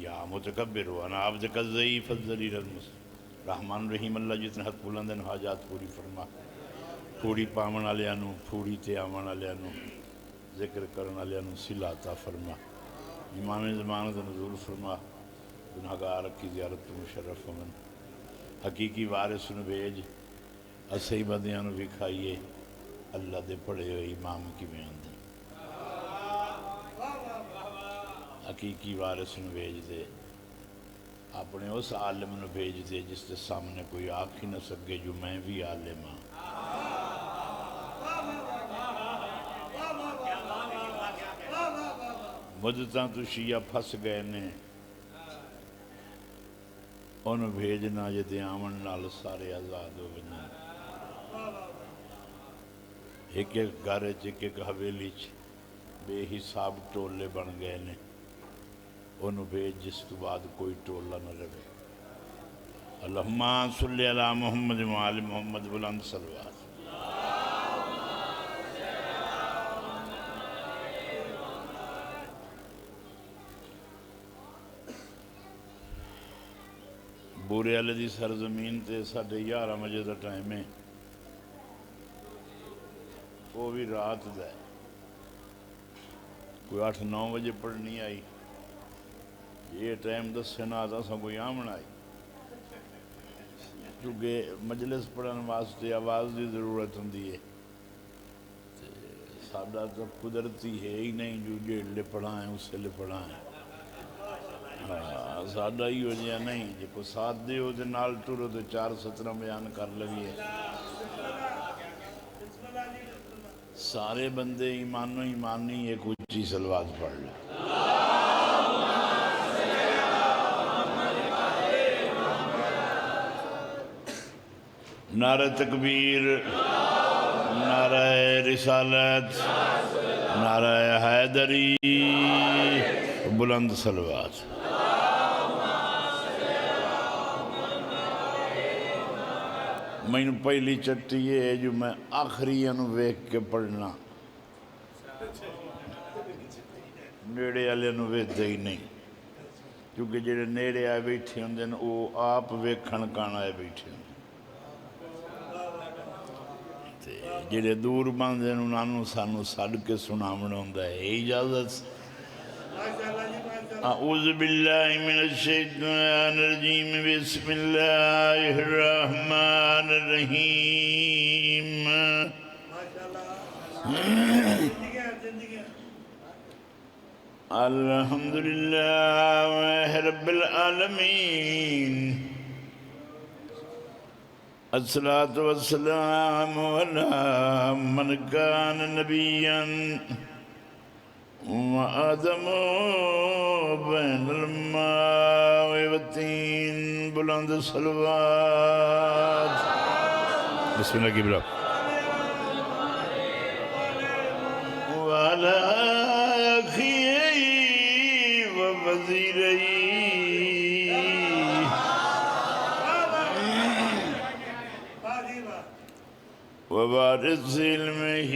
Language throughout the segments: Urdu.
یا متکبر وانا عبدک الضعیف الذلیل المسلم رحمان رحیم اللہ جتنے حق بلندن حاجات پوری فرما پوری پاون والوں نو پوری تے آون والوں نو ذکر کرن والوں نو صلہ عطا فرما امام زمان دا نزول فرما گناہگار کی زیارت تو مشرف من حقیقی وارث نو بھیج اسی بندیاں نو وکھائیے اللہ دے پڑھے ہوئے امام کی بیان دی حقیقی وارث نو بھیج دے اپنے اس عالم نو بھیج دے جس کے سامنے کوئی آنکھ ہی نہ سکے جو میں بھی عالم ہاں مدتاں تو شیعہ پھس گئے نے انہوں بھیجنا جدے آمن نال سارے آزاد ہو گئے ایک ایک گھر ایک ایک حویلی بے حساب ٹولے بن گئے نے انہوں بھیج جس تو بعد کوئی ٹولہ نہ رہے اللہم صلی علی محمد وآل محمد بلند صلوات بورے والے دی سرزمین تے 11:30 بجے دا ٹائم ہے وہ بھی رات دا ہے کوئی 8-9 بجے پڑھنی آئی یہ ٹائم دسنا آتا سا کوئی آمن آئی کیونکہ مجلس پڑھن واسطے آواز کی ضرورت ہوندی ہے سادہ تو قدرتی ہے ہی نہیں جو جیڑ لے پڑھائیں اس سے لے پڑھائیں سادہ ہی ہو جائے نہیں جی کو ساتھ دے ہو دے نال ٹورو تو 4 سطرہ بیان کر لگی ہے سارے بندے ایمانو ایمانی ایک اچھی صلوات پڑھ لیں نعرہ تکبیر نعرہ رسالت نعرہ حیدری بلند صلوات میں پہلی چٹی یہ ہے جو میں آخری انو ویک کے پڑھنا نیڑے والے انو ویک دے ہی نہیں کیونکہ جڑے نیڑے آئے بیٹھے ہوں دن وہ آپ ویکھن کان آئے بیٹھے ہوں جڑے دور باندھے انہوں سانو سڑ کے سنامنا ہوں ہے اجازت اعوذ باللہ من الشیطان الرجیم بسم اللہ الرحمن الرحیم الحمدللہ رب العالمین الصلاة والسلام على من كان نبيا وآدم بين الماء والطين بلند صلوات بسم الله قبلة وعلى أخيه ووزيريه ووارث علمه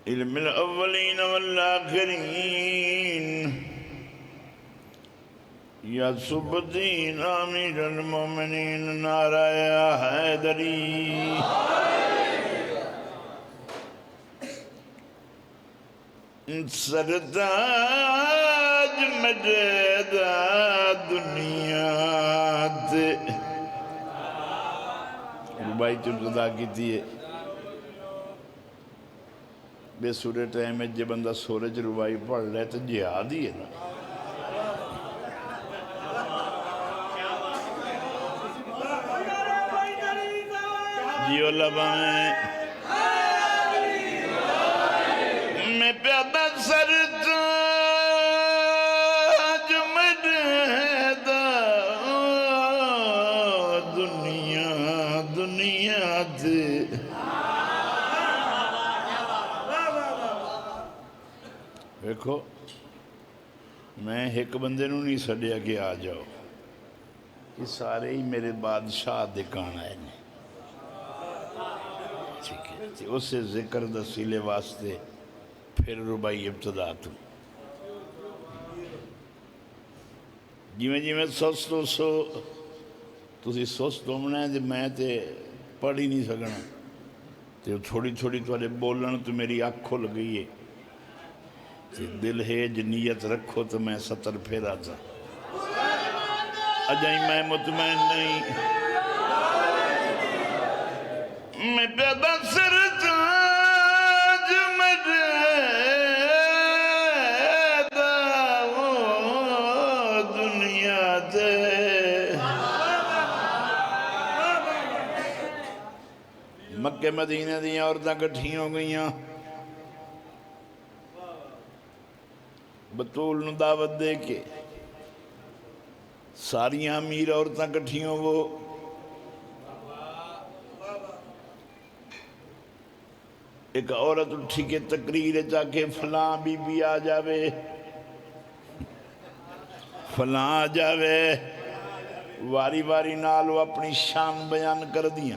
علم الأولين والآخرين یا سبدین امیر المومنین نعرہ حیدری سرداج مجدہ دنیا تے ربائی ترزدہ کی تھی بے سورے ٹائم میں جب بندہ سورج ربائی پڑھ لے تو جہاد ہی ہے نا جیو لبائیں میں پیادہ سرتاج مجدہ دنیا تے دیکھو میں ایک بندے نو نہیں سڑیا کہ آ جاؤ یہ سارے ہی میرے بادشاہ دکان آئے نے ٹھیک ہے اس سے ذکر دسیلے واسطے پھر ربائی ابتدا تو جویں جویں سست ہو سو تسی سست ہونا ہے میں تے پڑھ ہی نہیں سکنا تے تھوڑی تھوڑی تھوڑے بولن تو میری آنکھ کھل گئی ہے تے دل ہے جنیت رکھو تو میں 70 پھر آتا اجائی میں مطمئن نہیں میں پیدا سر تاج دنیا دے مکہ مدینہ دیاں عورتاں کٹھی ہو گئیاں بطول نو دعوت دے کے ساریاں امیر عورتاں کٹھی ہو وہ ایک عورت اٹھی کے تقریر جا کے فلاں بی بی آ جاوے فلاں آ جاوے واری واری نالو اپنی شان بیان کر دیا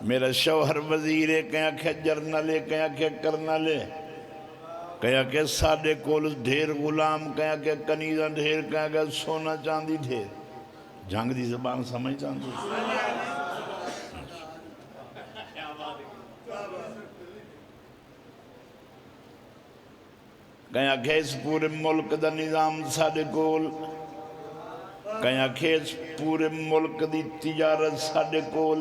میرا شوہر وزیر ہے کہیں کہ جرنل ہے کہیں کہ کرنل ہے کہیں کہ ساڑھے کول ڈھیر غلام کہیں کہ کنیزہ ڈھیر کہیں کہ سونا چاندی ڈھیر جھنگ دی زبان سمجھ چاندی کہیں کہ اس پورے ملک دا نظام ساڑھے کول کہیں کہ اس پورے ملک دی تجارت ساڑھے کول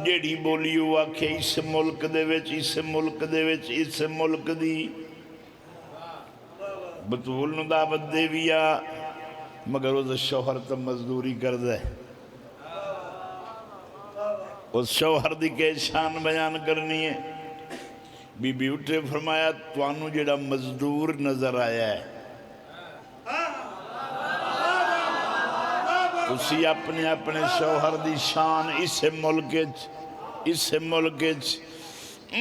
جیڑی بولی ہوا کہ اس ملک دے وچ اس ملک دے وچ اس ملک دی بطول نو دعوت دے ویا مگر اس شوہر تا مزدوری کر دے اس شوہر دی کے شان بیان کرنی ہے بی بی اٹھے فرمایا توانو جیڑا مزدور نظر آیا ہے اسی اپنے اپنے شوہر دی شان اس ملک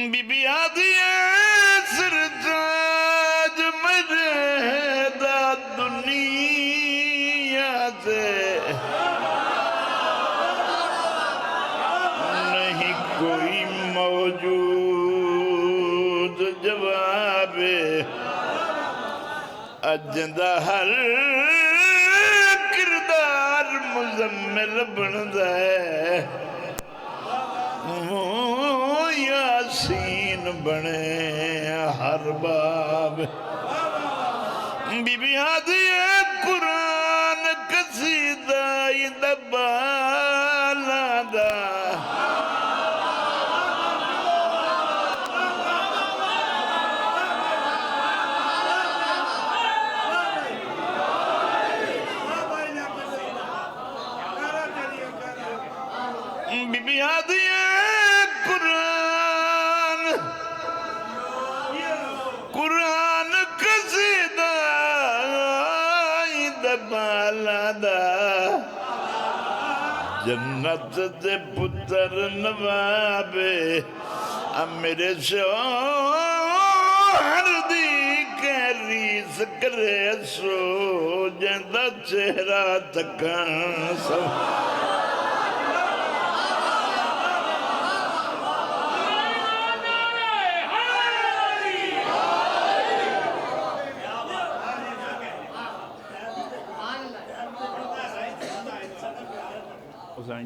بی بی آدھی ہے سرتاج مرہدہ دنیا سے نہیں کوئی موجود جواب اجندہ ہر کردار مزمل بندہ ہے یاسین بنے ہر باب بی بی آدھی ہے قرآن قصیدہ بالا دا بی بی آدھی ہے قرآن قصیدہ بالا دا جنت دے پتر نوابے اب میرے شوہر دی کہریس کرے سو جندہ چہرہ تکان سب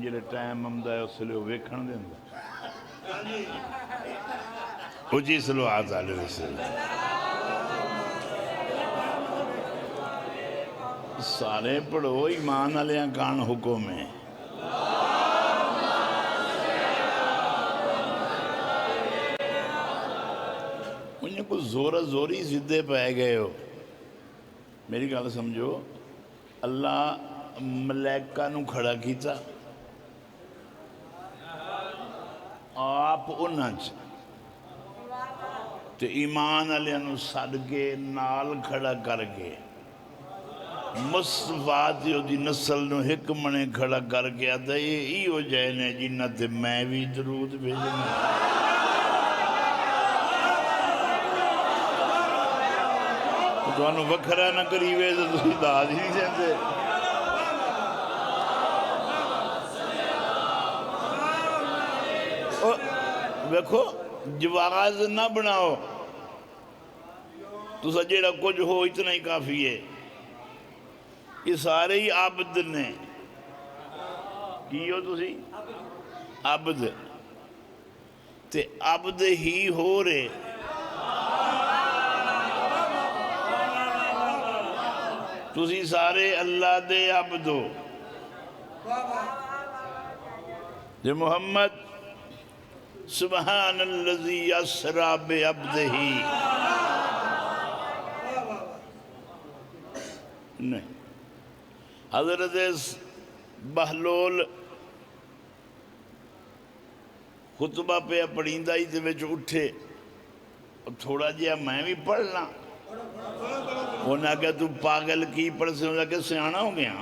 جلے ٹائم ہمدہ ہے اس لئے ویکھن دیندہ اجی صلوات علیہ وسلم سارے پڑھو ایمان علیہ کان حکم ہے انہیں کو زورہ زوری زدے پائے گئے ہو میری گال سمجھو اللہ ملیکہ نو کھڑا کیتا آپ انج تے ایمان علیہ نو صدقے نال کھڑا کر کے مصطفیٰ دیو دی نسل نو حکمنے کھڑا کر کے آتا یہ ہو جائے نے جنہ تے میں بھی درود بھیجنا تو انہوں وکھرا نہ کریوے تو تسی داد ہی نہیں سہتے دیکھو جواز نہ بناؤ تسا جیڑا کچھ ہو اتنا ہی کافی ہے. یہ سارے ہی عبد نے. کی ہو تسی؟ عبد. تے عبد ہی ہو رہے. تسی سارے اللہ دے عبد ہو. جو محمد سبحان الذی اسریٰ بعبدہ نہیں. حضرت بہلول خطبہ پہ پڑھیندہ ہی تے وچ اٹھے تھوڑا جہا میں بھی پڑھنا. انہاں کہا تو پاگل کی پڑھ سے انہاں کہا سیانا ہو گیا.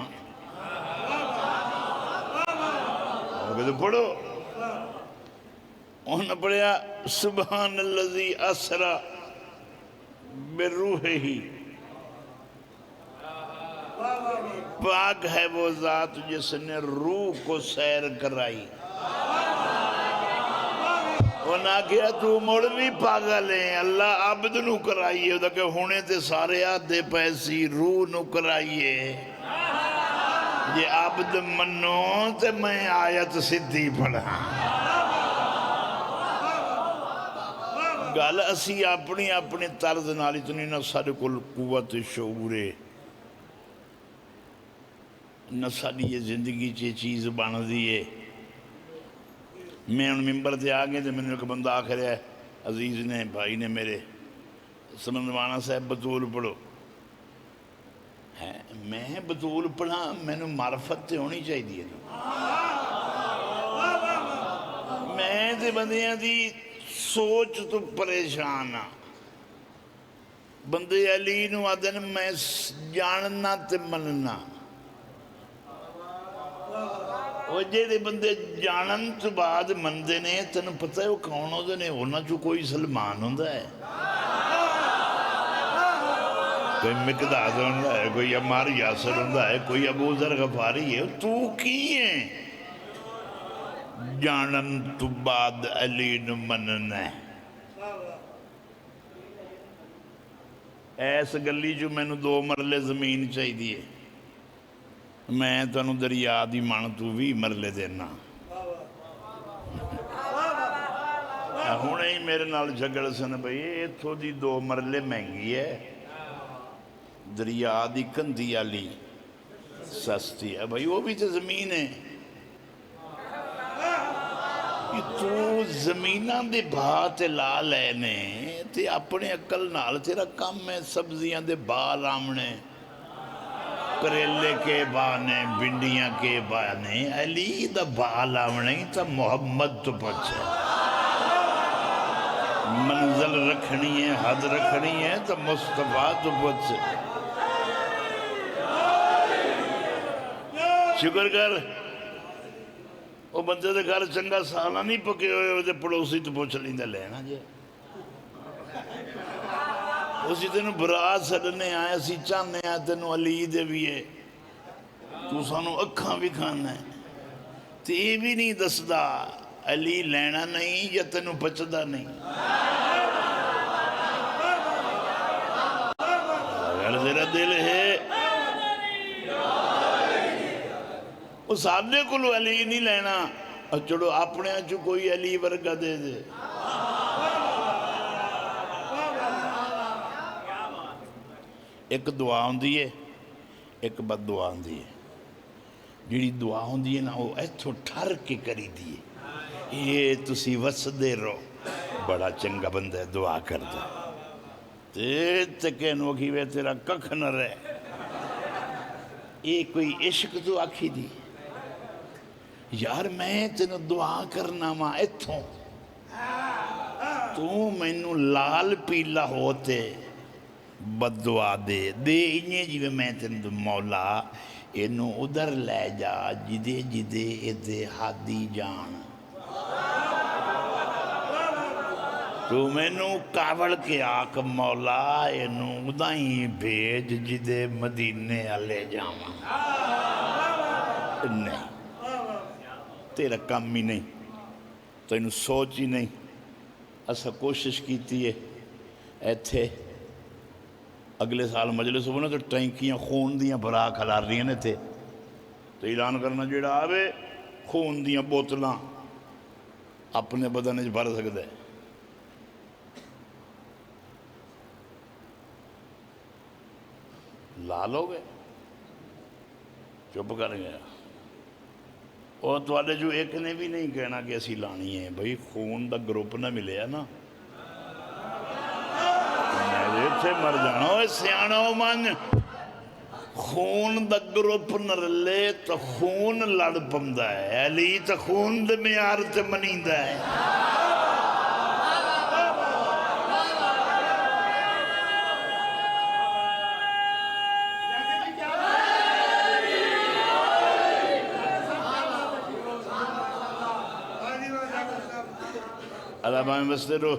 انہاں کہا تو پڑھو. انہاں پڑھیا سبحان الذی اسریٰ بروحہ. پاک ہے وہ ذات جس نے روح کو سیر کرائی. انہاں کہا تو مڑ بھی پاگل ہیں. اللہ عبد نو کرائیے دا کہ ہونے تے سارے آدھے پیسی روح نو کرائیے. یہ عبد منو تے میں آیت سدھی پڑھا. گل اسی اپنی اپنی طرز نال اتنی نہ سارے کل قوت شعور ہے نہ ساری یہ زندگی چی چیز بن دیئے. میں ان ممبر تے آگئے تو میں نے ایک بندہ آخر ہے عزیز نے بھائی نے میرے سمندوانا صاحب بطول پڑھو. میں بطول پڑھا میں نے معرفت تے ہونی چاہی دی. میں تے بندیاں دی سوچ تو پریشان ہاں. بندے علی نو آدن میں جاننا تے مننا. وہ جیڑے بندے جانن تو بعد مندے نے تنہوں پتہ ہے وہ کون ہو دے نے. ہونا جو کوئی سلمان ہوندہ ہے, کوئی مقداد ہوندہ ہے, کوئی عمار یاسر ہوندہ ہے, کوئی ابو ذر غفاری ہے. تو کی ہیں جانن تو بعد علی نو منن ہے. ایس گلی جو میں نے 2 مرلے زمین چاہی دیئے. میں تنہوں دریا دی مان تو بھی مرلے دینا. ہونے ہی میرے نال جھگڑ سن بھئی یہ تو دی 2 مرلے مہنگی ہے, دریا دی کندی علی سستی ہے. بھئی وہ بھی تو زمین ہے. تو زمینہ دے بھات لا لینے تے اپنے عقل نال تیرا کم ہے سبزیاں دے بال آمنے, کریلے کے بانے, بنڈیاں کے بانے. علی دا بال آمنے تا محمد تو پچھے. منزل رکھنی ہے, حد رکھنی ہے تا مصطفیٰ تو پچھے. شکر کر وہ بندے دے گھر چنگا سالہ نہیں پکے ہوئے وہ دے پڑوسی تو پوچھ لیندے لینا جے. اسی تینوں برات سڑنے آئے اسی چاہنے آئے تینوں علی دے بھی ہے تو سانوں اکھاں بھی کھانا ہے. تو یہ بھی نہیں دسدا علی لینا نہیں یا تینوں پچدا نہیں. اگر تیرا دل ہے وہ سادے کو لو علی نہیں لینا اور چڑو اپنے جو کوئی علی ورگا دے دے. ایک دعا ہوندی ہے ایک بد دعا ہوندی ہے. جیڑی دعا ہوندی ہے نا وہ ایتھوں ٹھر کے کری دیئے. یہ تسی وسدے رو بڑا چنگا بندہ ہے دعا کرتا تے کہنو کی وے تیرا ککھ نہ رہے. یہ کوئی عشق تو آکھی دی یار میں تینوں دعا کرنا ماں ایتھوں تو مینوں لال پیلا ہوتے بد دعا دے انہیں جی میں تینوں مولا انہوں ادھر لے جا جدے جدے ادھے حادی جان. تو مینوں کاوڑ کے آک مولا انہوں ادھا ہی بھیج جدے مدینے آلے جاواں. نہیں تیرا کام ہی نہیں تو انہوں سوچ ہی نہیں. اسا کوشش کیتی ہے ایتھے اگلے سال مجلس ہو نا تو ٹینکیاں خون دیاں بھرا کھلار رہی ہیں تھے تو اعلان کرنا جڑا آوے خون دیاں بوتلاں اپنے بدن بھر سکتا ہے. لال ہو گئے چپ کر گیا. اور توالے جو ایک نے بھی نہیں کہنا کہ اسی لانی ہے بھئی خون دا گروپ نہ ملے نا میرے سے مر جانا ہوئے سیانا ہو مان خون دا گروپ نہ رلے تو خون لڑ پمدہ ہے علی تو خون دے میار تے منیندہ ہے. اللہ بائیں بستے رو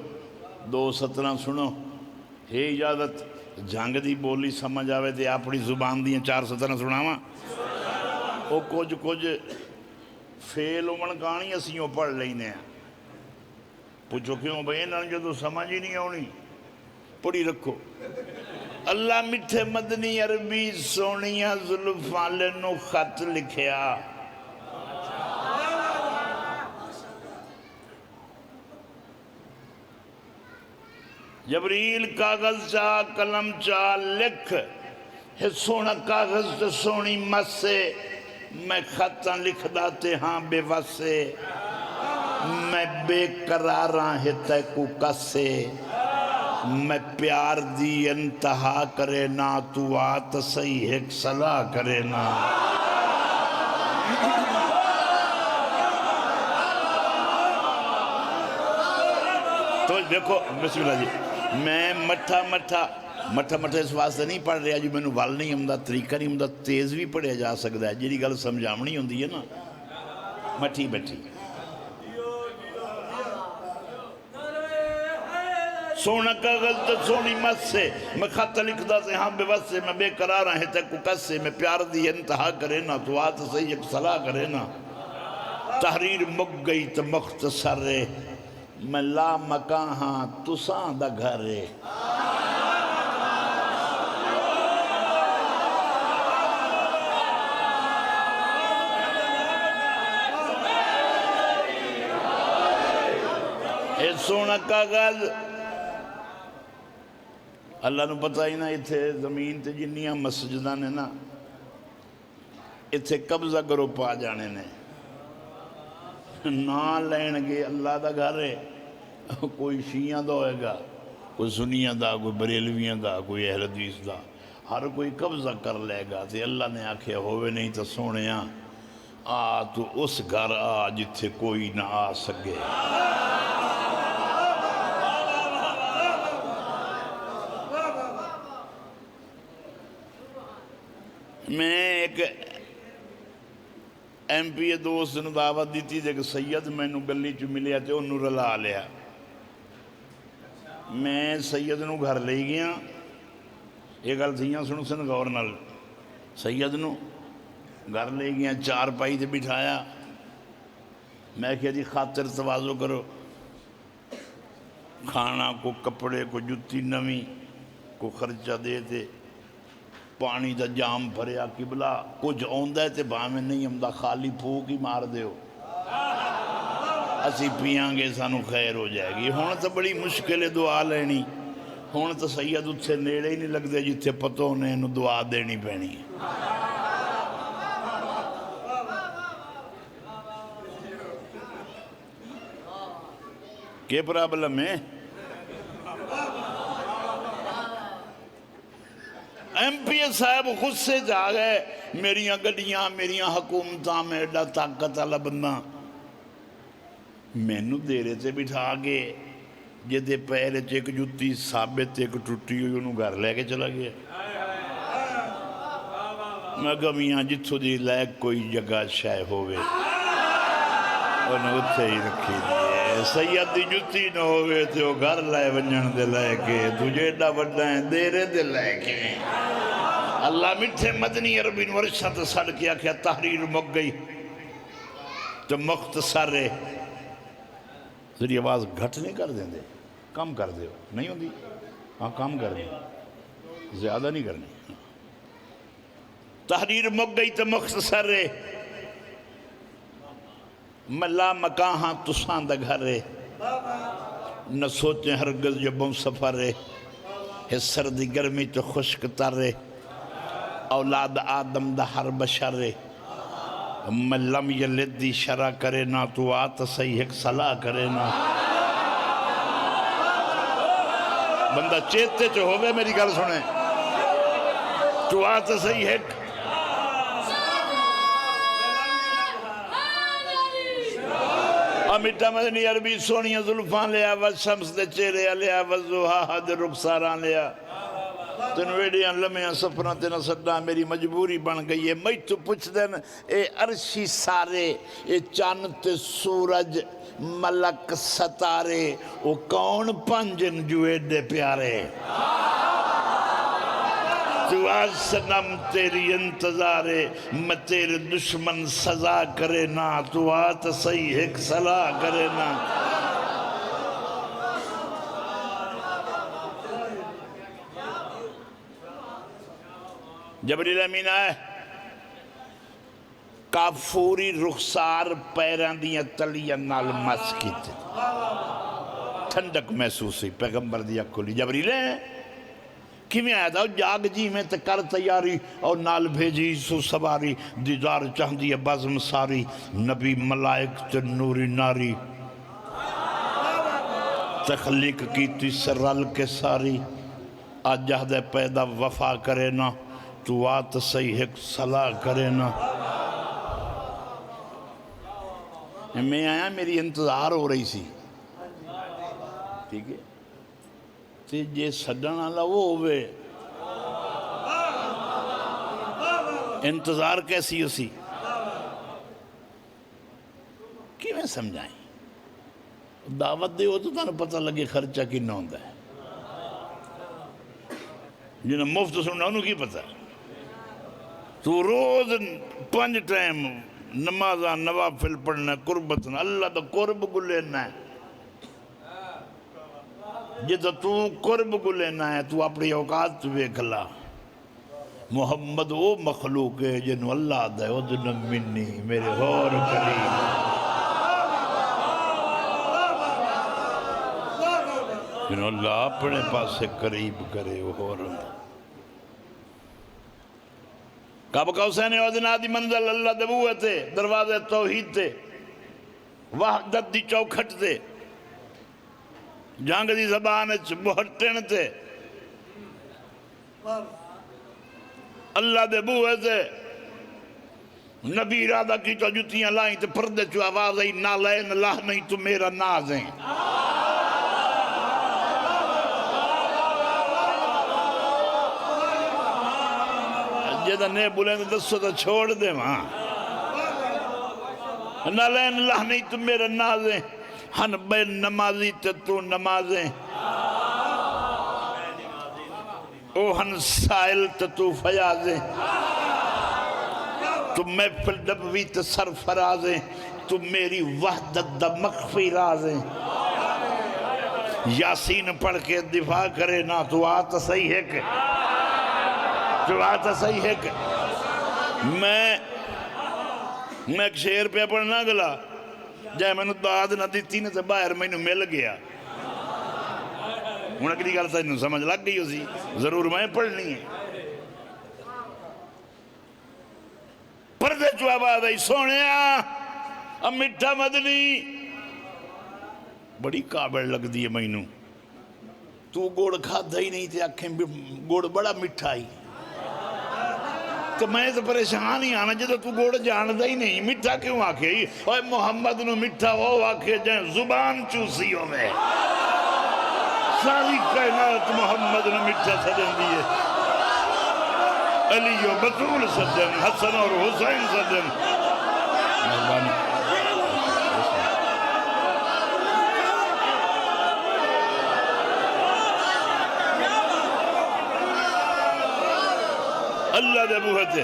2:17 سنو ہے اجازت جنگ دی بولی سمجھ آوے تے اپنی زبان دیاں 4:17 سناواں او کچھ فیل امن کہانی اسیوں پڑھ لینے ہیں. پوچھو کیوں بھئی انہوں جو سمجھ ہی نہیں ہونی پڑھی رکھو. اللہ مٹھے مدنی عربی سونیاں زلفالے نو خط لکھیا جبریل کاغذ چا قلم چا لکھ ہے سونا کاغذ تو سونی مس سے میں خطاں لکھ داتے ہاں بے واسے میں بے قراراں ہے تے کو کسے میں پیار دی انتہا کرے نا تو آت صحیح ایک صلاح کرے نا. تو دیکھو بسم اللہ جی میں مٹھا اس واسطے نہیں پڑھ رہا جو میں نے وال نہیں ہمدہ طریقہ نہیں ہمدہ تیز بھی پڑھیا جا سکتا ہے جیڑی گل سمجھامنی ہوندی ہے نا مٹھی بیٹھی. سونا کاغذ تو سونی مس سے میں خط لکھ دا سے ہاں بے وس سے میں بے قرار ہیں تے کو کس سے میں پیار دی انتہا کرے نا تو آت صحیح ایک صلاح کرے نا. تحریر مک گئی تو مختصر ہے میں لا مکان ہاں تساں دا گھر ہے. اے سونا کاغذ اللہ نو پتہ ہی نا اتھے زمین تے جنیاں مسجدہ نے نا اتھے قبضہ کرو پا جانے نے نا لین گے اللہ دا گھر ہے. کوئی شیعہ دا ہوئے گا کوئی سنیہ دا کوئی بریلویہ دا کوئی اہل حدیث دا ہر کوئی قبضہ کر لے گا تے اللہ نے آکھے ہوئے نہیں تو سونیاں آ تو اس گھر آ جتھے کوئی نہ آ سکے. میں ایک ایم پی اے دوست نے دعوت دیتی تھے کہ سید میں نو گلی چو ملیا تے انہوں رلا لیا. میں سید نو گھر لے گیا یہ گل تھیاں سنو سن غور نال سید نو گھر لے گیا 4 پائی تے بٹھایا میں کہا جی خاطر توازو کرو کھانا کو کپڑے کو جتی نوی کو خرچہ دے تے پانی دا جام بھریا قبلہ کچھ اوندہ ہے تے بھامیں نہیں ہمدہ خالی پھوک ہی مار دے ہو اسی پیاں گے سانو خیر ہو جائے گی. ہون تو بڑی مشکل دعا لینی ہون تو سید اتھے نیڑے ہی نہیں لگ دے جتھے پتوں نے انہوں دعا دینی پینی. کیا پرابلم ہے ایم پی اے صاحب خود سے جا گئے میریاں گڑیاں میریاں حکومتاں میں ایڈا طاقت والا بندہ مینو دیرے سے بٹھا کے جدے پہلے ایک جتی ثابت ایک ٹوٹی ہوئی انہوں گھر لے کے چلا گیا. میں کہا میاں جتھو دی لائق کوئی جگہ شائع ہوئے انہوں اتھے ہی رکھی دیئے سید دی جتی نہ ہوئے تھے وہ گھر لائے ونجن دے لائے کے تجھے ایڈا بڑھا ہیں دیرے دے لائے کے. اللہ مٹھے مدنی عربی ورشہ تو سڑ کیا کہ تحریر مک گئی تو مختصر ہے ذریعہ آواز گھٹ نہیں کر دیں دے کم کر دے نہیں ہوں دی ہاں کم کر دیں زیادہ نہیں کرنی. تحریر مک گئی تو مختصر ہے. ملا مکان ہاں تساں دا گھر ہے، نہ سوچیں ہرگز جب سفر ہے سردی گرمی تو خشک تر ہے، اولاد آدم دا ہر بشر ہے. من لم یلد دی شرع کرے نا تو آت صحیح ایک صلاح کرے نا. بندہ چیتے چو ہوئے میری گل سنیں، تو آت صحیح ایک امیٹا مدنی عربی سونیاں ظلفان لیا والشمس دے چہرے لیا والزوہا دے رخساران لیا. تن ویڈیاں لمحیاں سفران تینا سڈا میری مجبوری بن گئی ہے. میں تو پوچھ دین اے عرشی سارے، اے چاند تے سورج ملک ستارے، او کون پنجن جو ایڈے پیارے. تو آج سنم تیری انتظارے، میں تیرے دشمن سزا کرے نا تو آت صحیح ایک صلاح کرے نا. جبریل امین آئے، کافوری رخسار پیران دیا تلیاں نال مس کی تھی، ٹھنڈک محسوس ہوئی. پیغمبر دیا کھولی. جبریل کیویں آیا تھا؟ جاگ جی میں تے کر تیاری اور نال بھیجی سو سواری، دیدار چاہدی ہے بزم ساری، نبی ملائک تے نوری ناری، تخلیق کی تی سرل کے ساری. آج جہد پیدا وفا کرے نا تو آت صحیح ایک صلاح کرے نا. میں آیا میری انتظار ہو رہی سی، ٹھیک ہے، تے جے سڈن والا وہ ہوئے انتظار کیسی اسی کی میں سمجھائیں. دعوت دے ہو تو تانا پتہ لگے خرچہ کی نہ ہوندہ ہے. جنہاں مفت سننا انہوں کی پتہ. تو روز 5 ٹائم نمازاں نوافل پڑھنا قربتنا اللہ دا قرب کو لینا ہے. جدہ تو قرب کو لینا ہے تو اپنی اوقات ویکھلا. محمد وہ مخلوق ہے جنہوں اللہ دے ادن منی میرے غور قریب. جنہوں اللہ اپنے پاس سے قریب کرے وہ غور. کعب قوسین ادنی دی منزل اللہ دبوے تھے، دروازے توحید تھے، وحدت دی چوکھٹ تھے، جنگ دی زبان بہٹن تھے، اللہ دے بوئے تھے. نبی ارادہ کی تو جتیاں لائیں تو پردے چو آواز آئی نالین اللہ نہیں تو میرا ناز ہیں. جدہ نے بولیں تو دسو تو چھوڑ دے وہاں. نالین اللہ نہیں تو میرا ناز ہیں، ہن بے نمازی تو نمازیں، او ہن سائل تو فیاضیں، تو محفل ڈبوی تو سرفرازیں، تو میری وحدت دا مخفی رازیں. یاسین پڑھ کے دفاع کرے نا تو آتا صحیح ہے کہ تو آتا صحیح ہے کہ میں ایک شعر پہ پڑھنا گلا جائے میں نے دعاد نہ دیتی نے سے باہر میں نے مل گیا. انہوں نے کلی گالتا انہوں سمجھ لگ گئی اسی ضرور میں پڑھنی ہے. پردے جو آباد آئی سونیا اب مٹھا مدنی بڑی قابل لگ دی ہے میں نے. تو گوڑ کھاتا ہی نہیں تھے آنکھیں گوڑ بڑا مٹھا ہی تو میں تو پریشان ہی آنا جدو تو گوڑ جاندہ ہی نہیں مٹھا کیوں آکھے ہی اوہ محمد نو مٹھا وہ آکھے جائیں زبان چوسی ہو میں ساری کائنات محمد نو مٹھا سجن دیئے. علی و بطول سجن، حسن اور حسین سجن. اللہ دے بوہت ہے.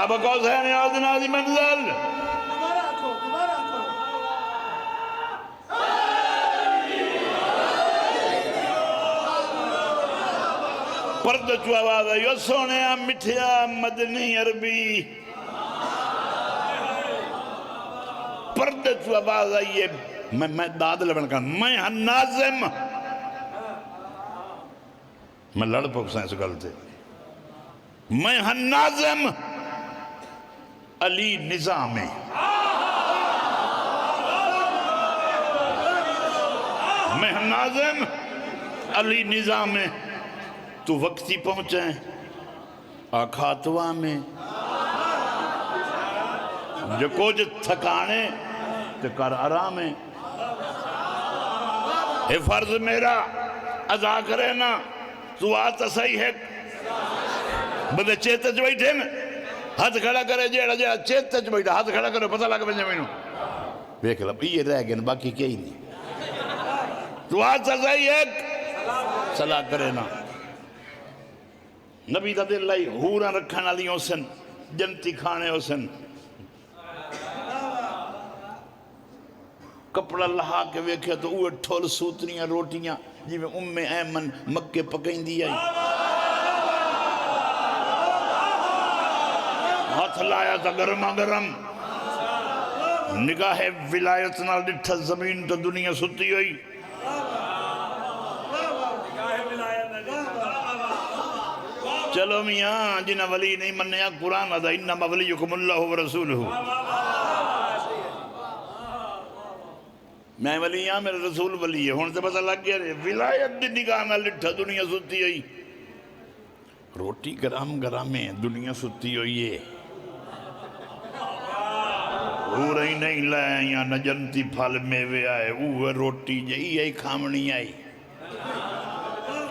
قاب قوسین یا ادنیٰ دی منزل پرد چو آواز ہے یو سونیا مٹھیا مدنی عربی پرد چو آواز ہے یہ میں داد لبن کر میں ناظم میں لڑ پکسائیں اس گلتے میں ناظم علی نظام میں ناظم علی نظام تو وقتی پہنچیں آخاتوا میں جو کچھ تھکانے تو کر آرامیں اے فرض میرا ادا کرے نا تو آتا صحیح ہے بندے چیتے چ بیٹھے نا ہاتھ کھڑا کرے جیڑا جیڑا چیتے چ بیٹھا ہاتھ کھڑا کرے پتہ لگا بنجے مینوں دیکھ لب یہ رہ گئے باقی کیا ہی نہیں تو آتا صحیح ہے صلاح کرے نا نبی دا دل لائی ہورا رکھانا لیوں سن جنتی کھانے ہو سن کپڑا لہا کے ویکھے تو اوہ ٹھول سوتریاں روٹیاں جی میں ام ایمن مکے پکائیں دی آئی ہاتھ لایا تھا گرما گرم نگاہ ولایت نال ڈٹھا زمین تو دنیا ستی ہوئی چلو میاں جنہ ولی نہیں منیا قرآن ادا انما ولیکم اللہ و رسولہ میں ولی ہاں میرے رسول ولی ہے ہون سے پتہ لگ گیا ولایت دی نگاہ نہ لٹھا دنیا ستی ہوئی روٹی گرام گرامیں دنیا ستی ہوئی ہے ہو رہی نہیں لائیں یا نہ جنتی پھل میوے آئے اوہ روٹی جئی آئی کھامنی آئی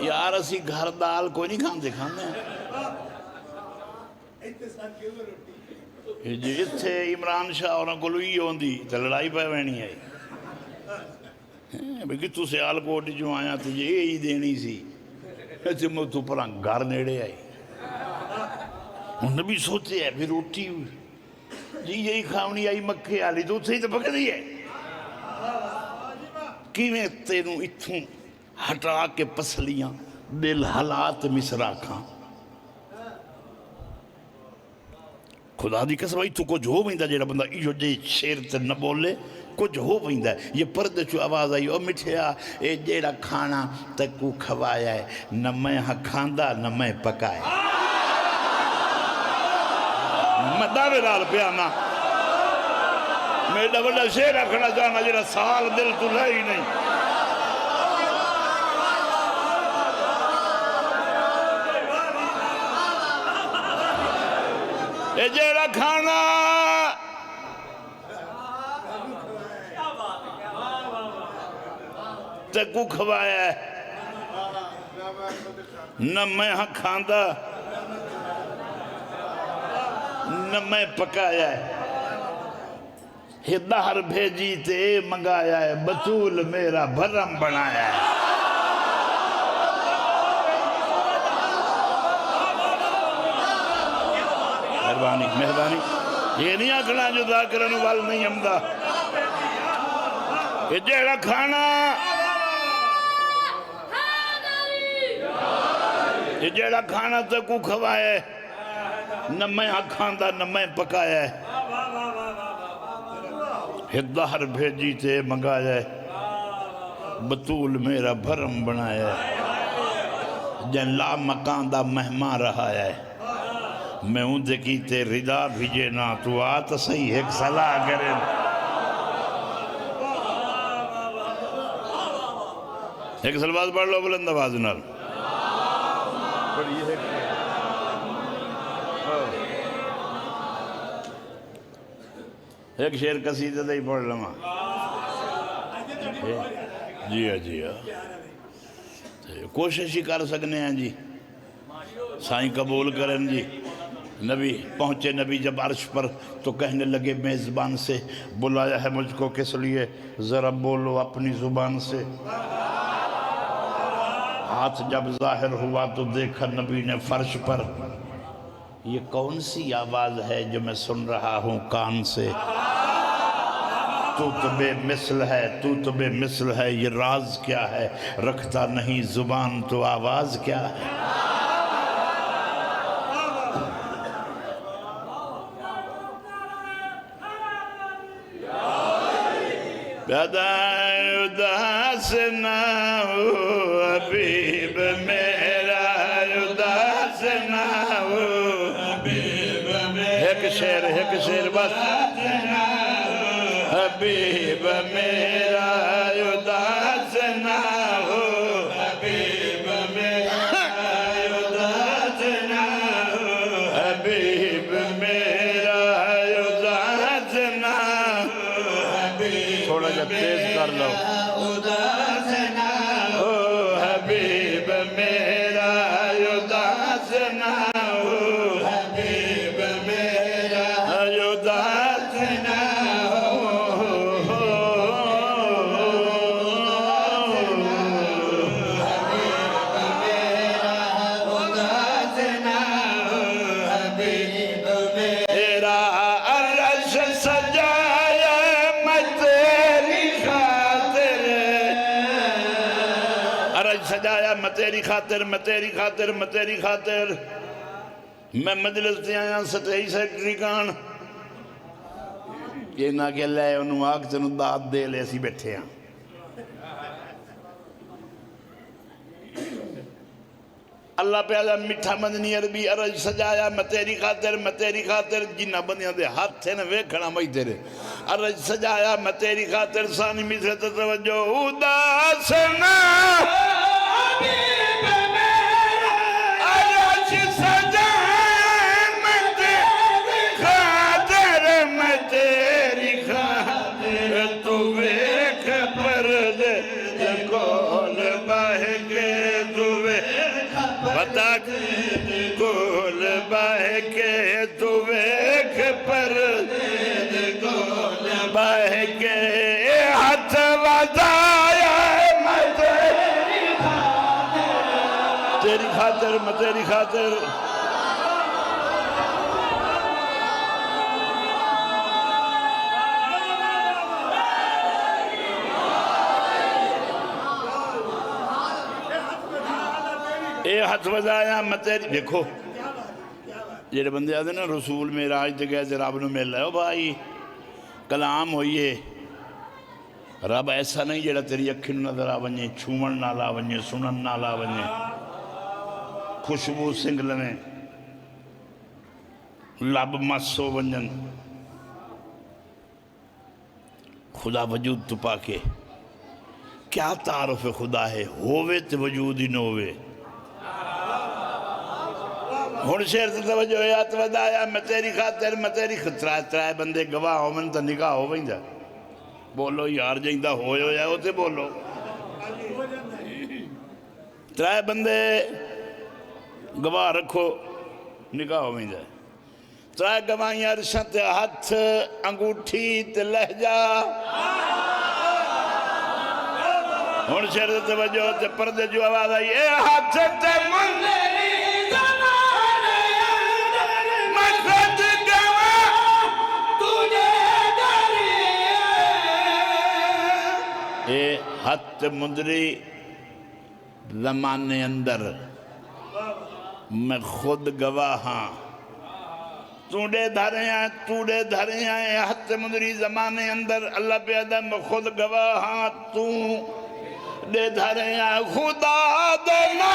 یار اسی گھر دال کوئی نہیں کھاندے کھاندے ہیں جی اتھے عمران شاہ اور گلوئی ہوندی تو لڑائی پہ وینی آئی بھئی تو سیال کوٹی جو آیا تو یہ ہی دینی سی تو تو پرا گھر نیڑے آئی نبی سوچے ہے پھر روٹی جی یہی کھاونی آئی مکھے آلی تو اتھے ہی تو پکڑ دی ہے کیویں تینوں اتھوں ہٹا کے پسلیاں دل حالات مصرا کھاں خدا دی قسم تو کچھ ہو ویندا جیڑا بندہ ایو جے شیر تے نہ بولے کچھ ہو ویندا یہ پردے چو آواز آئی او مٹھیا اے جیڑا کھانا تے کو کھوایا ہے نہ میں ہاں کھاندا نہ میں پکایا میں دعوے نال پیانا میں ایڈا بڑا شیر رکھنا چاہنا جیڑا سال دل تو لے ہی نہیں اے جیڑا کھانا تے کو کھوایا ہے نہ میں ہاں کھاندا نہ میں پکایا ہے ہدار بھیجی تے منگایا ہے بطول میرا بھرم بنایا ہے مہربانی مہربانی یہ نہیں آکھنا جو ذاکرن وال نہیں ہمدا یہ جیڑا کھانا یہ جیڑا کھانا تے کو کھوایا ہے نہ میں کھاندا نہ میں پکایا ہے ہدار بھیجی تے منگایا ہے بطول میرا بھرم بنایا ہے جن لا مکان دا مہمان رہا ہے میں ہوں دیکھی تے ردا بھیجے نا تو آتا صحیح ایک صلاح کرے ایک سلواز پڑھ لو بلند آواز نال ایک شیر قصیدہ دے ہی پڑھ لما جی ہاں جی ہاں کوشش ہی کر سکنے ہیں جی سائیں قبول کریں جی نبی پہنچے نبی جب عرش پر تو کہنے لگے میزبان سے بلایا ہے مجھ کو کس لیے ذرا بولو اپنی زبان سے ہاتھ جب ظاہر ہوا تو دیکھا نبی نے فرش پر یہ کون سی آواز ہے جو میں سن رہا ہوں کان سے؟ تو بے مثل ہے، تو بے مثل ہے، یہ راز کیا ہے؟ رکھتا نہیں زبان تو آواز کیا ہے؟ پیدا اداس نہ ہو حبیب میرا، اداس نہ ہو حبیب میرا، ایک شیر بس، حبیب میرا اداس نہ ہو حبیب میرا اداس نہ ہو حبیب میرا اداس نہ ہو حبیب، تھوڑا جا تیز کر لو، اداس نہ ہو حبیب میرا اداس نہ ہو حبیب میرا اداس نہ سجایا میں تیری خاطر، میں تیری خاطر، میں تیری خاطر، میں مجلس دے آیا ستہی سیکٹری کان یہ نہ کہ لے انہوں آگ تنوں داد دے لے سی بیٹھے ہیں۔ اللہ پہ آجا مٹھا مدنی عربی عرج سجایا میں تیری خاطر، میں تیری خاطر، جنہ بندیاں دے ہاتھ تھے نا ویکھنا مئی تیرے، عرج سجایا میں تیری خاطر، ثانی مصر توجہ، اداس نہ حبیب میرا عرج سجایا میں تیری خاطر، میں تیری خاطر، تو ویکھ پردے کول بہ کے، تو ویکھ بتا کول بہ کے، تو ویکھ پردے کول بہ کے، ہاتھ وضایا میں تیری خاطر، میں تیری خاطر، اے ہاتھ وضایا میں تیری، دیکھو جیڑے بندے آدھے نا رسول معراج تے گئے رب نو مل رہے ہو بھائی، کلام ہوئیے رب ایسا نہیں جیڑا تیری اکھی نو نظر آونجے، چھومن نال آونجے، سنن نال آونجے، خوشبو سنگلنے، لب مسو ونجن، خدا وجود تو پاکے، کیا تعارف خدا ہے، ہووے تے وجود ہی نووے، ہون شیر سے توجہ یات ودایا میں تیری خاطر، میں تیری خطرہ، ترائے بندے گواہ ہو من تا نکاح ہو بھئی جا، بولو یار جائندہ ہوئے ہو جائے ہوتے بولو، ترائے بندے گواہ رکھو نکاح ہو بھئی جائے، ترائے گواہیاں رشت ہاتھ انگوٹھی تے لہجہ، ہون شیر سے توجہ تے پردے جو آواز آئی، اے ہاتھ تے مندری اے ہاتھ مندری زمانے اندر میں خود گواہ ہاں، توڑے دھرے آئے ہاتھ مندری زمانے اندر، اللہ پہ ادھا میں خود گواہ ہاں، توڑے دھرے آئے خدا دینا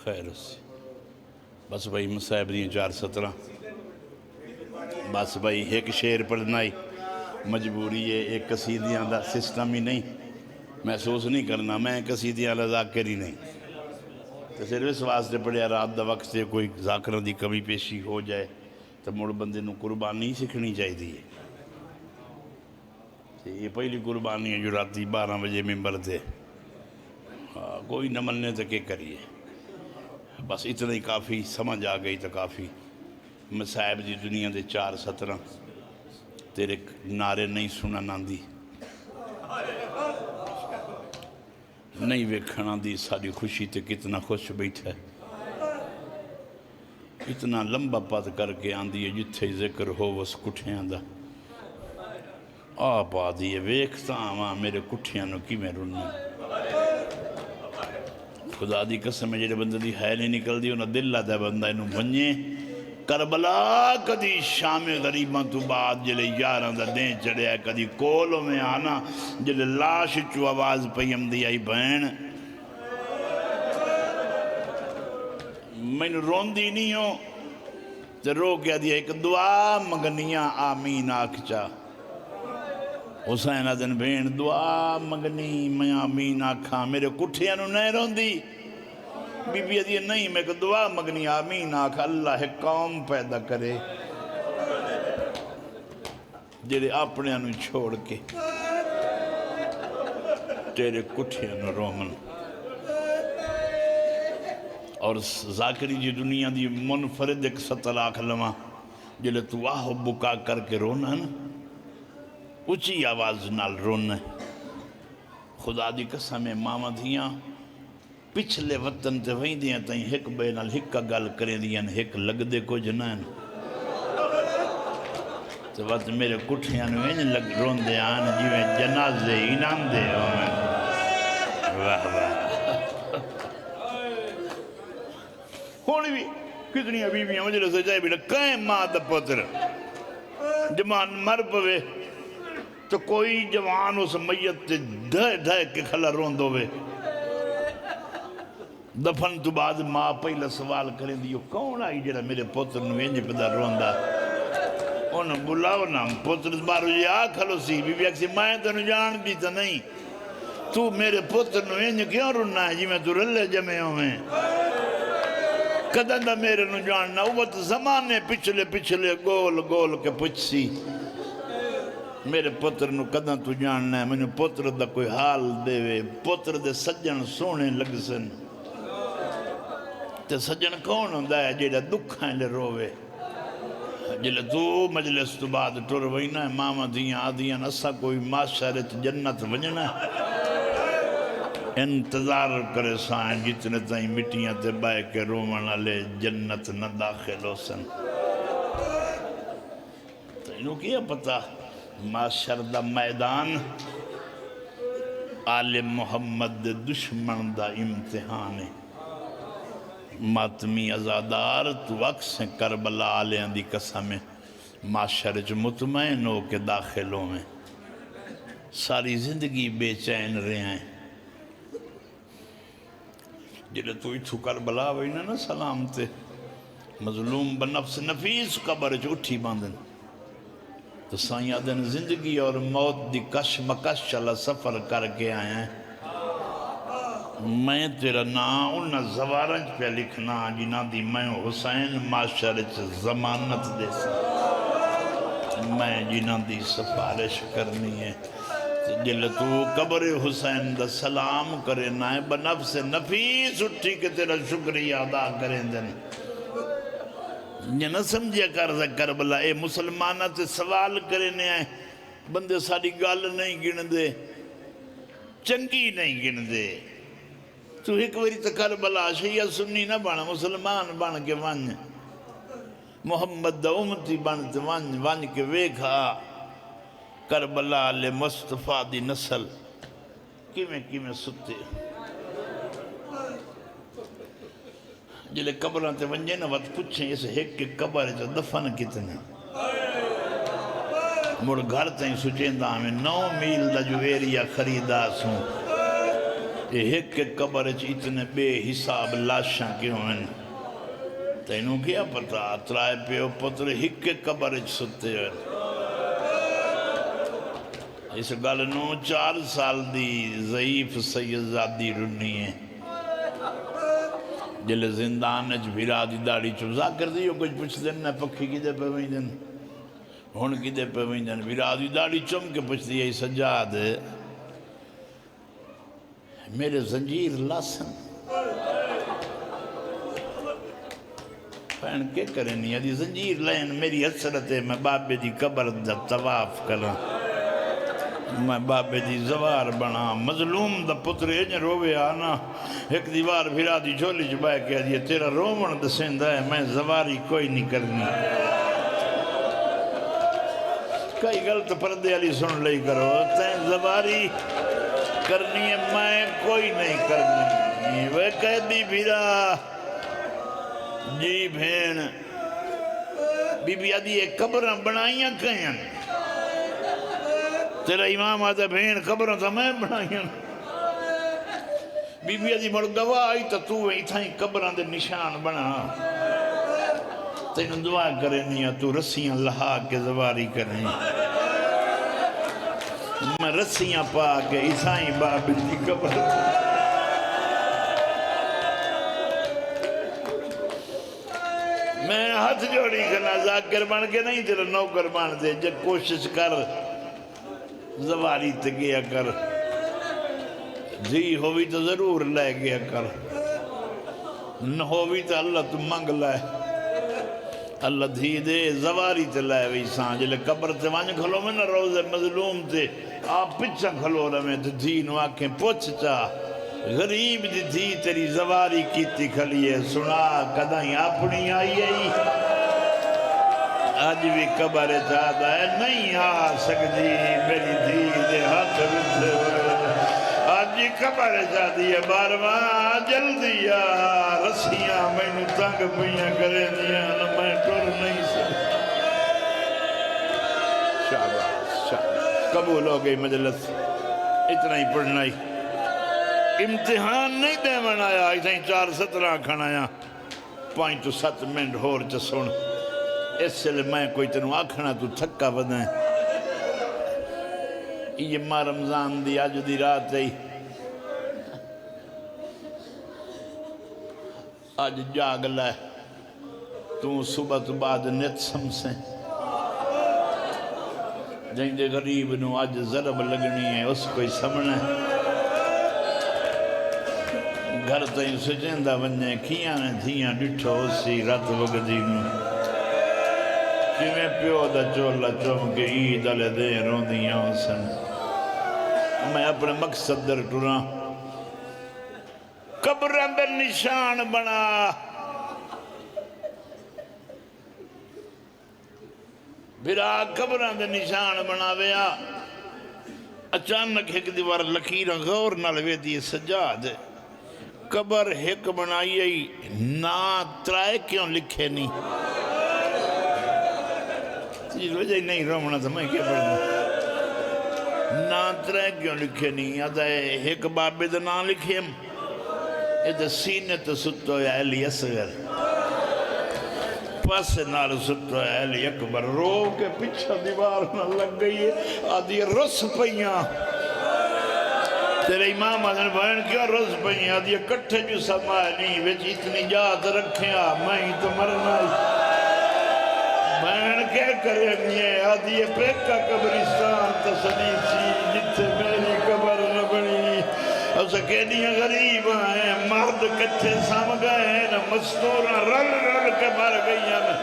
خیر سے بس بھائی مصائب دیں 4:17 بس بھائی ایک شعر پڑھنا ہی مجبوری ہے ایک قصیدیاں دا سسٹم ہی نہیں محسوس نہیں کرنا میں قصیدیاں دا ذاکر ہی نہیں تو صرف اس واسطے پڑھیا رات دا وقت سے کوئی ذاکرہ دی کمی پیشی ہو جائے تو مڑ بندے نو قربانی سکھنی چاہیے یہ پہلی قربانی ہے جو راتی 12 بجے ممبر تھے کوئی نہ مننے تو کیا کریے بس اتنا ہی کافی سمجھ آ گئی تو کافی مصائب دی دنیا دے 4:17 تیرے نعرے نہیں سنن آندی نہیں ویکھن آندی ساری خوشی تے کتنا خوش بیٹھا ہے اتنا لمبا پت کر کے آندی ہے جتھے ذکر ہو وس کٹھیاں دا آپ آدھی ہے ویکھتا آواں میرے کٹھیاں نو کی میں رننا خدا دی قسم ہے جڑے بندے دی ہے نہیں نکل دی انہاں دل لاتا ہے بندہ انہوں بنجے کربلا کدی شام غریباں تو بعد جلے یاراں دا دیں چڑھے کدی کولوں میں آنا جلے لاش چو آواز پیم دی آئی بہن میں رون دی نہیں ہوں تو رو کیا دیا ایک دعا مگنیاں آمین آکھچا حسین آدن بہن دعا مگنی میں آمین آکھاں میرے کٹھیاں نو نہیں رون دی بی بی آدھی نہیں میں کہ دعا مگنی آمین آکھا اللہ قوم پیدا کرے جیرے اپنے انو چھوڑ کے تیرے کٹھیاں نو رومن اور ذاکری جی دنیا دی منفرد ایک 7 لمحہ جلے تو آہ بکا کر کے رونا نا اچھی آواز نال رونا خدا دی قسم ماما دھیاں پچھلے وطن تے وہیں دیاں تائیں ہک بے نال ہک کا گل کریں دیاں ہک لگ دے کو جنان تو وقت میرے کٹھیاں نویں لگ رون دے آن جیویں جنازے انام دے واہ واہ ہونی بھی کتنی بیویاں مجھے سے جائے بھی لکھائیں ماں دا پتر جمان مر پوے تو کوئی جوان اس میت تے ڈھائے کے کھلا رون دوے دفن تو بعد ماں پہلا سوال کریں دیو کون آئی جڑا میرے پتر نویں جی پدا رون دا انہوں بلاو نا پتر بارو جی آکھلو سی بی بی اکسی مائیں تو نو جان بھی تا نہیں تو میرے پتر نویں جی کیوں رونا ہے جی میں تو رلے جمعے ہوئے قدن دا میرے نو جاننا اوت زمانے پچھلے گول گول کے پچھ سی میرے پتر نو قدن تو جاننا ہے میں نے پتر دا کوئی حال دے وے پتر دے سجن سونے لگ سن تے سجن کون ہوندہ ہے جیڑا دکھائیں لے روے جلے تو مجلس تو بعد ٹور وینا ہے ماما دیاں آدیاں نسا کوئی معاشرت جنت ونجنا ہے انتظار کرے سائیں جتنے تائیں مٹیاں تے بائے کے رومن لے جنت نہ داخل ہو سن تو انہوں کیا پتا معاشر دا میدان آل محمد دشمن دا امتحان ہے ماتمی ازادار تو اکس کربلا آلیاں دی قسم معاشر جو مطمئن ہو کے داخلوں میں ساری زندگی بے چین رہے ہیں جلے تو اتھو کربلا وینا نا سلام تے مظلوم بنفس نفیس قبر جو اٹھی باندن تو سائیاں دن زندگی اور موت دی کش مکش چلا سفر کر کے آئے ہیں میں تیرا نام انہا زوارنج پہ لکھنا جنا دی میں حسین معاشرت زمانت دے سا میں جنا دی سفارش کرنی ہے جل تو قبر حسین دا سلام کرے نائے بنفس نفیس اٹھی کے تیرا شکریہ ادا کریں دن یہ نہ سمجھے کربلا اے مسلمانہ تے سوال کرنے آئے بندے ساری گال نہیں گن دے چنگی نہیں گن دے تو ایک وری تو کربلا شیعہ سنی نہ بنا مسلمان بن کے ون محمد دا امتی بن کے ون کے ویکھا کربلا لے مصطفیٰ دی نسل کیمیں ستے جلے قبران تے ونجے نا وقت پوچھیں اسے ایک کے قبر ہے دفن کتنے مڑ گھر تائیں سچیں دا ہمیں 9 میل دا جو ایریا خریدا سوں یہ ایک قبر اتنے بے حساب لاشاں کیوں ہیں؟ تینوں کیا پتا ترائے پیو پتر ایک قبر ستے ہیں۔ اس گل نو 4 سال دی ضعیف سیدزادی رنی ہے جلے زندان اچ بھیرا دی داڑی چوزا کر دیو کچھ پوچھ دن نہ پکھی کی دے پہ وہیں دن ہون کی دے پہ وہیں دن بھیرا دی داڑی چم کے پوچھ دی سجاد میرے زنجیر لاسن پہن کے کرنی ہے دی زنجیر لین میری حسرت ہے میں بابے دی قبر دا طواف کرا میں بابے دی زوار بنا مظلوم دا پتر ایجن روے آنا ایک دیوار بھیرا دی جھولی جبائے کہہ دیا تیرا رومن دسندہ ہے میں زواری کوئی نہیں کرنی کئی غلط پردے علی سن لئی کرو تین زواری کرنی ہے میں کوئی نہیں کرنی وہ کہہ دی بھیرا جی بھین بی بی آدھی ایک قبریں بنائیاں کہیں تیرا امام آتا بھین قبریں تا میں بنائیاں بی بی آدھی مڑ گواہ آئی تا تو ایتھائیں قبریں دے نشان بنا تینوں دعا کرنی ہے تو رسیاں لہا کے زواری کریں میں رسیاں پا کے ایتھائیں بابی دی قبر میں ہاتھ جوڑی کرنا ذاکر بن کے نہیں تیرا نوکر بن دے جب کوشش کر زواری تے گیا کر جی ہوئی تو ضرور لے گیا کر نہ ہوئی تو اللہ تو منگ لائے اللہ دھی دے زواری تے لائے وی سان جلے قبر تے وانج کھلو میں نہ روز مظلوم تے آپ پچھا کھلو رہے میں تو دھی نو آنکھیں پوچھ چاہ غریب دی دھی تیری زواری کیتی کھلی ہے سنا کدائیں اپنی آئی ہے آج بھی قبر چاہتا ہے نہیں آ سکتی میری دھی دے ہاتھ رکھتے ہوئے آج بھی قبر چاہتی ہے بارواں جلدی آ رسیاں میں نے تنگ پہیاں کرے دیا میں ٹور نہیں سکتا شاباش شاباش قبول ہو گئی مجلس اتنا ہی پڑھنا ہی امتحان نہیں دے من آیا ایسا ہی 4-17 کھنایا 5-7 منٹ ہور چسون اس لئے میں کوئی تنو آکھنا تو تھکا بدائیں یہ ماں رمضان دی آج دی رات ہے آج جاگ لائے تو صبح تو بعد نیت سمسیں جائیں دے غریب نو آج ضرب لگنی ہے اس کوئی سمنا ہے گھر تائیں سجندہ بننے کیاں نے دھیاں ڈٹھو اسی رات وگدینو کہ میں پیو دا چولا چوم کے عید علی دے روندیاں سن میں اپنے مقصد در ٹورا قبر اندر نشان بنا بھرا قبر اندر نشان بنا ویا اچانک ایک دیوار لکیر غور نلوے دی سجاد قبر ایک بنائی نا ترائے کیوں لکھے نہیں چیز وجہ ہی نہیں رومنا تھا میں کیا پڑھنا نا ترائے کیوں لکھے نہیں آتا ہے ایک بابے دا نا لکھے یہ سینے تو ستو ہے علی اصغر پاس نال ستو ہے علی اکبر رو کے پچھا دیوار نہ لگ گئی ہے آدھی رس پہیاں تیرے امام آدھن بہن کیا رس پہیاں آدھی کٹھے جو سمانی ویچ اتنی جات رکھیا میں تو مرنا بہن کیا کرے گئے آدھی پیکا قبرستان تصدی سی جتے میری قبر نہ بنی اسے کہنیاں غریب ہیں مرد کچھے سام گئے ہیں نہ مستورہ رل رل کے مر گئی ہیں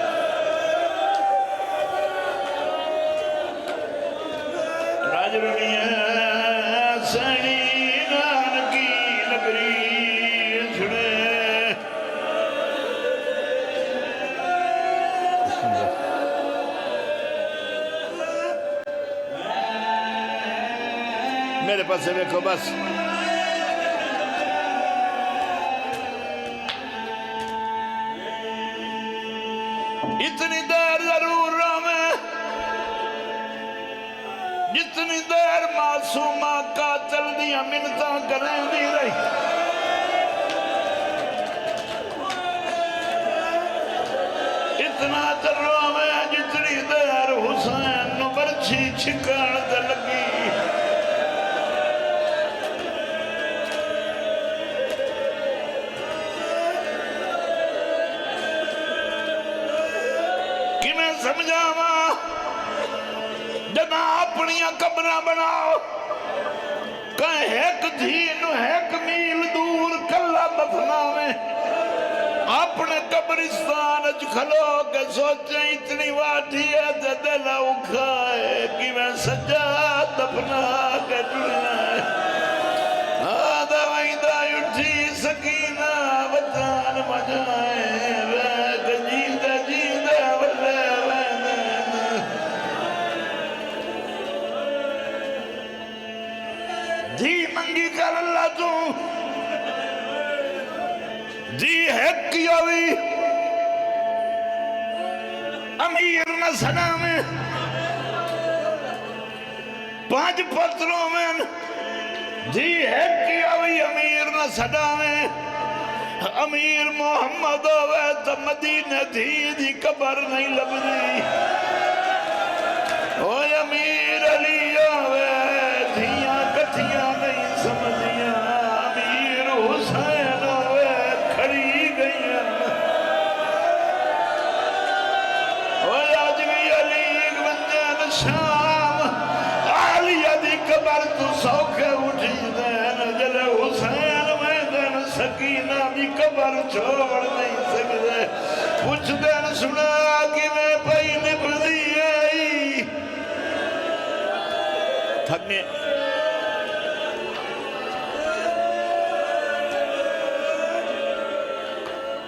راج رونی ہے سینی نانکی نگری چھڑے میرے پاس سے دیکھو بس اتنی دیر ضرور رہا میں اتنی دیر معصومہ قاتل دیا منتاں کریں دی رہی اتنا چلو میں جتنی دیر حسین نو برچھی چھکڑ تے لگی کہ میں سمجھاواں جنا اپنیاں قبراں بناؤ کہیں ایک دھینو ایک میل دور کلا دفنا میں اپنے قبرستان اچ کھلو کے سوچیں اتنی واٹھی ہے تے دل اکھائے کہ میں سجاد دفنا کے دنیا ہے آدھا وائدہ اٹھی سکینہ بچان مجھائے ویک جیندے جیندے ولے جی منگی کر اللہ تو جی ہے کیوی امیر نہ سنا میں 5 پتروں میں جی ہے کیوی امیر نہ سنا میں امیر محمد ہوئے تو مدینہ دی قبر نہیں لبنی اوہ امیر علی ہوئے دھیاں کتھیاں نہیں سمجھیاں امیر حسین ہوئے کھڑی گئیاں اوہ آج بھی علی گنجن شام عالیہ دی قبر تو سوکھے اٹھی دین جلے حسین میں دین سکینہ دی قبر چھوڑ نہیں سکتے پوچھ دین سنا کہ میں پہی نبھدی آئی تھکنے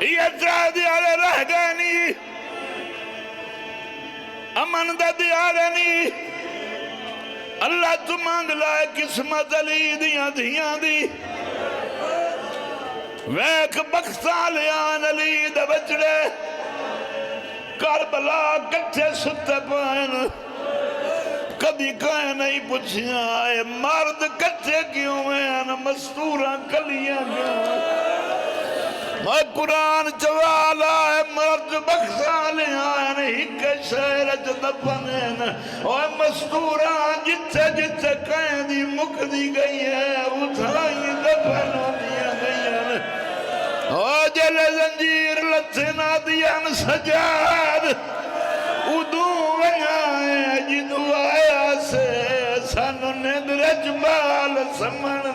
یہ چاہ دیارے رہ گئے نہیں امن دا دیارے نہیں اللہ تو مانگ لائے قسمت علی دیاں دیاں دی ویک بختالیان علی دا بچڑے کربلا کٹھے ستے پائن کبھی کہیں نہیں پوچھیا اے مرد کٹھے کیوں ہیں مستوراں کلیاں کیوں میں قرآن چوالا ہے مرد بخصالیاں ہک شہرت دفنین اور مستوراں جتے جتے کہیں دی مک دی گئی ہے اتھائی دفنوں دیا گئی ہے اور جل زنجیر لتنا دیا سجاد ادو ویائے جدو آیا سے سانو ندر جمال سمن